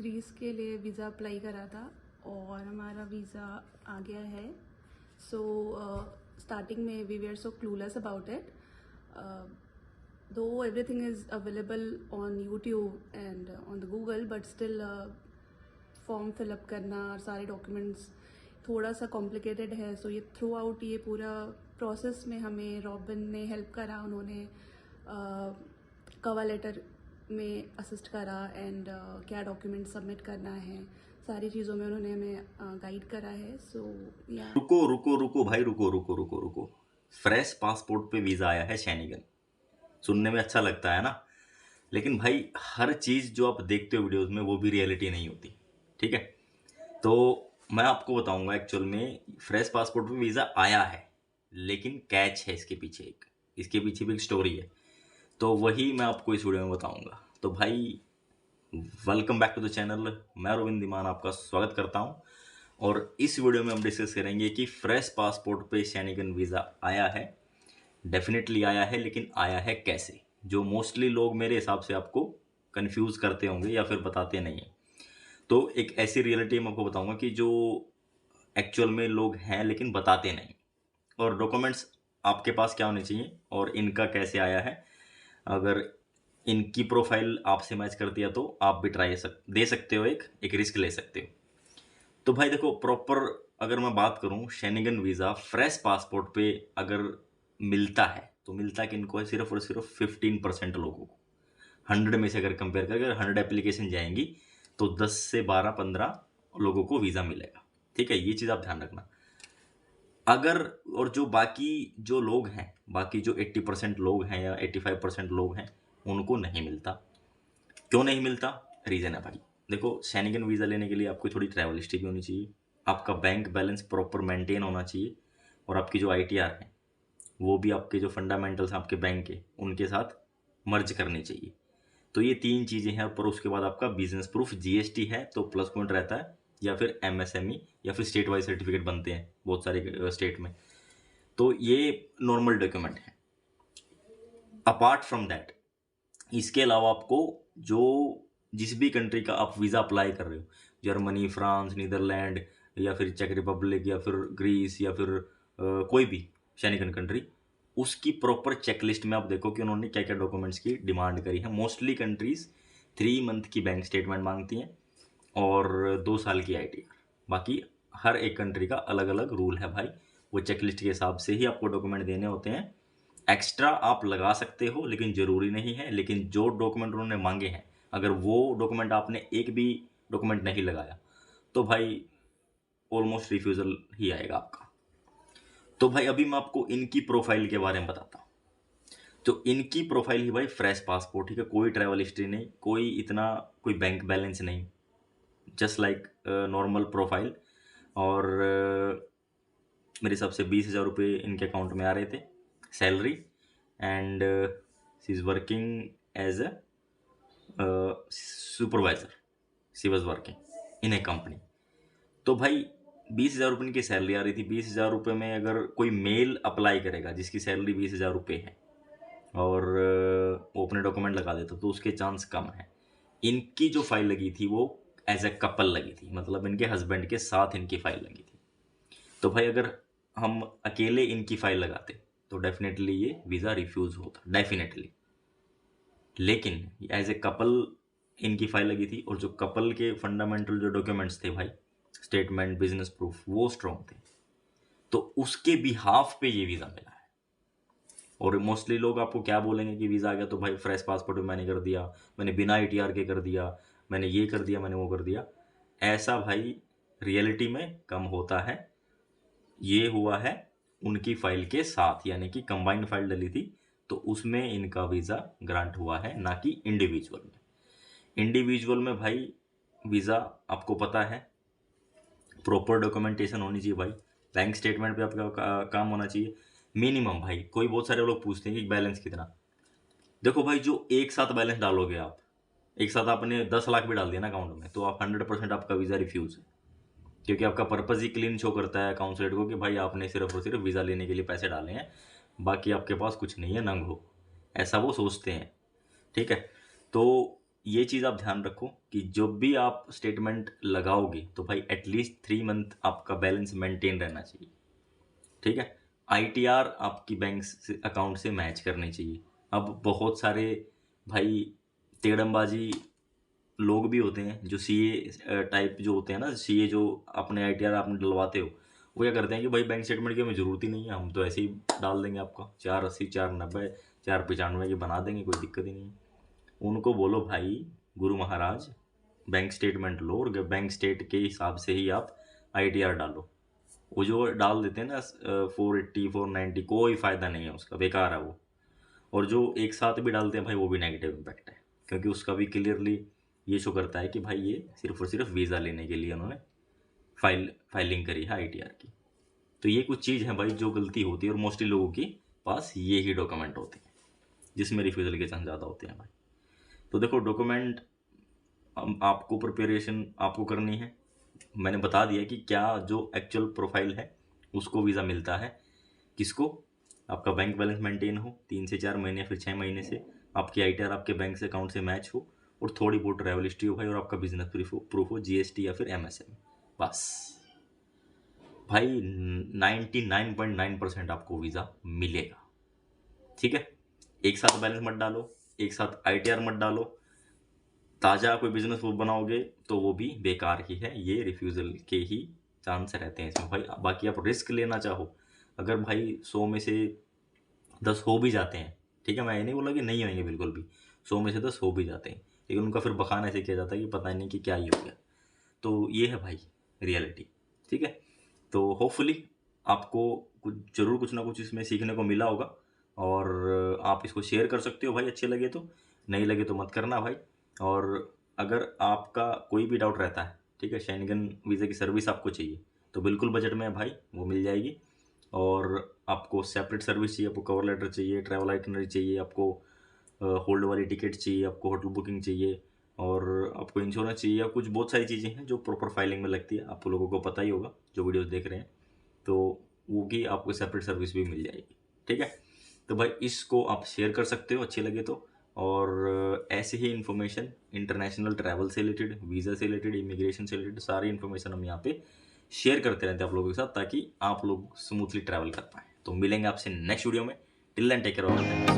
Greece के लिए visa apply करा था और हमारा वीज़ा आ गया है। सो स्टार्टिंग में we were so clueless about it, though everything is available on YouTube and on the Google, but still form fill up करना और सारे डॉक्यूमेंट्स थोड़ा सा कॉम्प्लिकेटेड है। सो ये थ्रू आउट ये पूरा प्रोसेस में हमें रॉबिन ने हेल्प करा। उन्होंने कवर लेटर में असिस्ट करा एंड क्या डॉक्यूमेंट सबमिट करना है, सारी चीज़ों में उन्होंने हमें गाइड करा है। सो या रुको रुको रुको भाई, रुको रुको रुको रुको। फ्रेश पासपोर्ट पे वीज़ा आया है शेनिगन। सुनने में अच्छा लगता है ना, लेकिन भाई हर चीज़ जो आप देखते हो वीडियोस में वो भी रियलिटी नहीं होती। ठीक है, तो मैं आपको बताऊंगा एक्चुअल में फ्रेश पासपोर्ट पे वीज़ा आया है, लेकिन कैच है इसके पीछे इसके पीछे भी एक स्टोरी है। तो वही मैं आपको इस वीडियो में बताऊंगा। तो भाई welcome back to the channel. मैं रोविंद धीमान आपका स्वागत करता हूं और इस वीडियो में हम डिस्कस करेंगे कि फ्रेश पासपोर्ट पे शेनिगन वीज़ा आया है। डेफिनेटली आया है, लेकिन आया है कैसे, जो मोस्टली लोग मेरे हिसाब से आपको कंफ्यूज करते होंगे या फिर बताते नहीं हैं। तो एक ऐसी रियलिटी मैं आपको बताऊंगा कि जो एक्चुअल में लोग हैं लेकिन बताते नहीं, और डॉक्यूमेंट्स आपके पास क्या होने चाहिए और इनका कैसे आया है। अगर इनकी प्रोफाइल आपसे मैच करती है तो आप भी दे सकते हो, एक रिस्क ले सकते हो। तो भाई देखो, प्रॉपर अगर मैं बात करूं, शेनिगन वीज़ा फ्रेश पासपोर्ट पे अगर मिलता है तो मिलता किनको है, सिर्फ और सिर्फ 15% लोगों को। 100 में से अगर कंपेयर करें, अगर 100 एप्लीकेशन जाएंगी तो 10 से 12-15 लोगों को वीज़ा मिलेगा। ठीक है, ये चीज़ आप ध्यान रखना। अगर और जो बाकी जो लोग हैं, बाकी जो 80% लोग हैं या 85% लोग हैं, उनको नहीं मिलता। क्यों नहीं मिलता? रीज़न है भाई। देखो, शेनिगन वीज़ा लेने के लिए आपको थोड़ी ट्रैवल हिस्ट्री भी होनी चाहिए, आपका बैंक बैलेंस प्रॉपर मेंटेन होना चाहिए, और आपकी जो ITR है वो भी आपके जो फंडामेंटल्स हैं आपके बैंक के, उनके साथ मर्ज करनी चाहिए। तो ये 3 चीज़ें हैं। पर उसके बाद आपका बिजनेस प्रूफ, GST है तो प्लस पॉइंट रहता है, या फिर MSME, या फिर स्टेट वाइज सर्टिफिकेट बनते हैं बहुत सारे स्टेट में। तो ये नॉर्मल डॉक्यूमेंट है। अपार्ट फ्रॉम दैट, इसके अलावा आपको जो जिस भी कंट्री का आप वीज़ा अप्लाई कर रहे हो, जर्मनी, फ्रांस, नीदरलैंड, या फिर चेक रिपब्लिक, या फिर ग्रीस, या फिर कोई भी शेनिगन कंट्री, उसकी प्रॉपर चेकलिस्ट में आप देखो कि उन्होंने क्या क्या डॉक्यूमेंट्स की डिमांड करी है। मोस्टली कंट्रीज 3 मंथ की बैंक स्टेटमेंट मांगती हैं और 2 साल की ITR। बाकी हर एक कंट्री का अलग अलग रूल है भाई, वो चेकलिस्ट के हिसाब से ही आपको डॉक्यूमेंट देने होते हैं। एक्स्ट्रा आप लगा सकते हो लेकिन ज़रूरी नहीं है। लेकिन जो डॉक्यूमेंट उन्होंने मांगे हैं, अगर वो डॉक्यूमेंट आपने एक भी डॉक्यूमेंट नहीं लगाया तो भाई ऑलमोस्ट रिफ्यूज़ल ही आएगा आपका। तो भाई अभी मैं आपको इनकी प्रोफाइल के बारे में बताता हूँ। तो इनकी प्रोफाइल ही भाई फ्रेश पासपोर्ट, ठीक है, कोई ट्रैवल हिस्ट्री नहीं, कोई बैंक बैलेंस नहीं, जस्ट लाइक नॉर्मल प्रोफाइल। और मेरे हिसाब से 20,000 रुपये इनके अकाउंट में आ रहे थे salary, and she is working as a supervisor. She was working in a company. तो भाई 20,000 रुपये की सैलरी आ रही थी। 20,000 रुपये में अगर कोई मेल अप्लाई करेगा जिसकी सैलरी 20,000 रुपये है और वो अपने डॉक्यूमेंट लगा देता तो उसके चांस कम है। इनकी जो फाइल लगी थी वो एज ए कपल लगी थी, मतलब इनके हस्बैंड के साथ इनकी फाइल लगी थी। तो भाई अगर हम अकेले इनकी फाइल लगाते तो डेफिनेटली ये वीज़ा रिफ्यूज़ होता, डेफिनेटली। लेकिन एज ए कपल इनकी फाइल लगी थी, और जो कपल के फंडामेंटल जो डॉक्यूमेंट्स थे भाई, स्टेटमेंट, बिजनेस प्रूफ, वो स्ट्रॉन्ग थे, तो उसके बिहाफ पे ये वीज़ा मिला है। और मोस्टली लोग आपको क्या बोलेंगे कि वीज़ा आ गया तो भाई फ्रेश पासपोर्ट में मैंने कर दिया, मैंने बिना ITR के कर दिया, मैंने ये कर दिया, मैंने वो कर दिया। ऐसा भाई रियलिटी में कम होता है। ये हुआ है उनकी फाइल के साथ, यानी कि कंबाइंड फाइल डली थी तो उसमें इनका वीज़ा ग्रांट हुआ है, ना कि इंडिविजुअल में। इंडिविजुअल में भाई वीज़ा आपको पता है प्रॉपर डॉक्यूमेंटेशन होनी चाहिए भाई, बैंक स्टेटमेंट पे आपका काम होना चाहिए मिनिमम। भाई कोई बहुत सारे लोग पूछते हैं कि बैलेंस कितना। देखो भाई, जो एक साथ बैलेंस डालोगे आप, एक साथ आपने 10 लाख भी डाल दिया ना अकाउंट में, तो आप 100% आपका वीज़ा रिफ्यूज़ है, क्योंकि आपका पर्पज़ ही क्लीन शो करता है काउंसलेट को कि भाई आपने सिर्फ और सिर्फ वीज़ा लेने के लिए पैसे डाले हैं, बाकी आपके पास कुछ नहीं है, नंग हो, ऐसा वो सोचते हैं। ठीक है, तो ये चीज़ आप ध्यान रखो कि जब भी आप स्टेटमेंट लगाओगे तो भाई एटलीस्ट 3 मंथ आपका बैलेंस मेंटेन रहना चाहिए, ठीक है। आईटीआर आपकी बैंक से अकाउंट से मैच करनी चाहिए। अब बहुत सारे भाई तेड़मबाजी लोग भी होते हैं जो सीए टाइप जो होते हैं ना, सीए जो अपने आईटीआर आपने डलवाते हो, वो क्या करते हैं कि भाई बैंक स्टेटमेंट की हमें ज़रूरत ही नहीं है, हम तो ऐसे ही डाल देंगे आपका 480 490 495 की बना देंगे, कोई दिक्कत ही नहीं है। उनको बोलो भाई गुरु महाराज बैंक स्टेटमेंट लो और बैंक स्टेट के हिसाब से ही आप आईटीआर डालो। वो जो डाल देते हैं ना 480 490, कोई फ़ायदा नहीं है उसका, बेकार है वो। और जो एक साथ भी डालते हैं भाई वो भी नेगेटिव इम्पैक्ट है, क्योंकि उसका भी क्लियरली ये शो करता है कि भाई ये सिर्फ और सिर्फ वीज़ा लेने के लिए उन्होंने फाइलिंग करी है आईटीआर की। तो ये कुछ चीज़ है भाई जो गलती होती है, और मोस्टली लोगों के पास ये ही डॉक्यूमेंट होते हैं जिसमें रिफ्यूज़ल के चांस ज़्यादा होते हैं भाई। तो देखो डॉक्यूमेंट आपको प्रिपरेशन आपको करनी है। मैंने बता दिया कि क्या जो एक्चुअल प्रोफाइल है उसको वीज़ा मिलता है, किसको, आपका बैंक बैलेंस मेंटेन हो 3 से 4 महीने, फिर 6 महीने से आपकी आईटीआर आपके बैंक से अकाउंट से मैच हो, और थोड़ी बहुत ट्रैवल हिस्ट्री हो भाई, और आपका बिजनेस प्रूफ हो जीएसटी या फिर एमएसएम, बस भाई 99.9% आपको वीज़ा मिलेगा, ठीक है। एक साथ बैलेंस मत डालो, एक साथ आईटीआर मत डालो, ताज़ा कोई बिजनेस प्रूफ बनाओगे तो वो भी बेकार ही है, ये रिफ्यूज़ल के ही चांस रहते हैं इसमें भाई। बाकी आप रिस्क लेना चाहो, अगर भाई 100 में से 10 हो भी जाते हैं, ठीक है, मैं ये नहीं बोला कि नहीं होंगे, बिल्कुल भी 100 में से 10 हो भी जाते हैं, लेकिन उनका फिर बहाना ऐसे किया जाता है कि पता नहीं कि क्या ही हो गया। तो ये है भाई रियलिटी, ठीक है। तो होपफुली आपको कुछ ना कुछ इसमें सीखने को मिला होगा, और आप इसको शेयर कर सकते हो भाई, अच्छे लगे तो, नहीं लगे तो मत करना भाई। और अगर आपका कोई भी डाउट रहता है, ठीक है, शेंगन वीज़ा की सर्विस आपको चाहिए तो बिल्कुल बजट में है भाई, वो मिल जाएगी। और आपको सेपरेट सर्विस चाहिए, आपको कवर लेटर चाहिए, ट्रैवल आइटनरी चाहिए, आपको होल्ड वाली टिकट चाहिए, आपको होटल बुकिंग चाहिए, और आपको इंश्योरेंस चाहिए, या कुछ बहुत सारी चीज़ें हैं जो प्रॉपर फाइलिंग में लगती है, आप लोगों को पता ही होगा जो वीडियोस देख रहे हैं, तो वो की आपको सेपरेट सर्विस भी मिल जाएगी, ठीक है। तो भाई इसको आप शेयर कर सकते हो अच्छे लगे तो। और ऐसे ही इन्फॉर्मेशन इंटरनेशनल ट्रैवल से रिलेटेड, वीज़ा से रिलेटेड, इमिग्रेशन से रिलेटेड सारी इन्फॉर्मेशन हम यहाँ पे शेयर करते रहते हैं आप लोगों के साथ, ताकि आप लोग स्मूथली ट्रैवल कर पाएँ। तो मिलेंगे आपसे नेक्स्ट वीडियो में, टिल देन टेक केयर।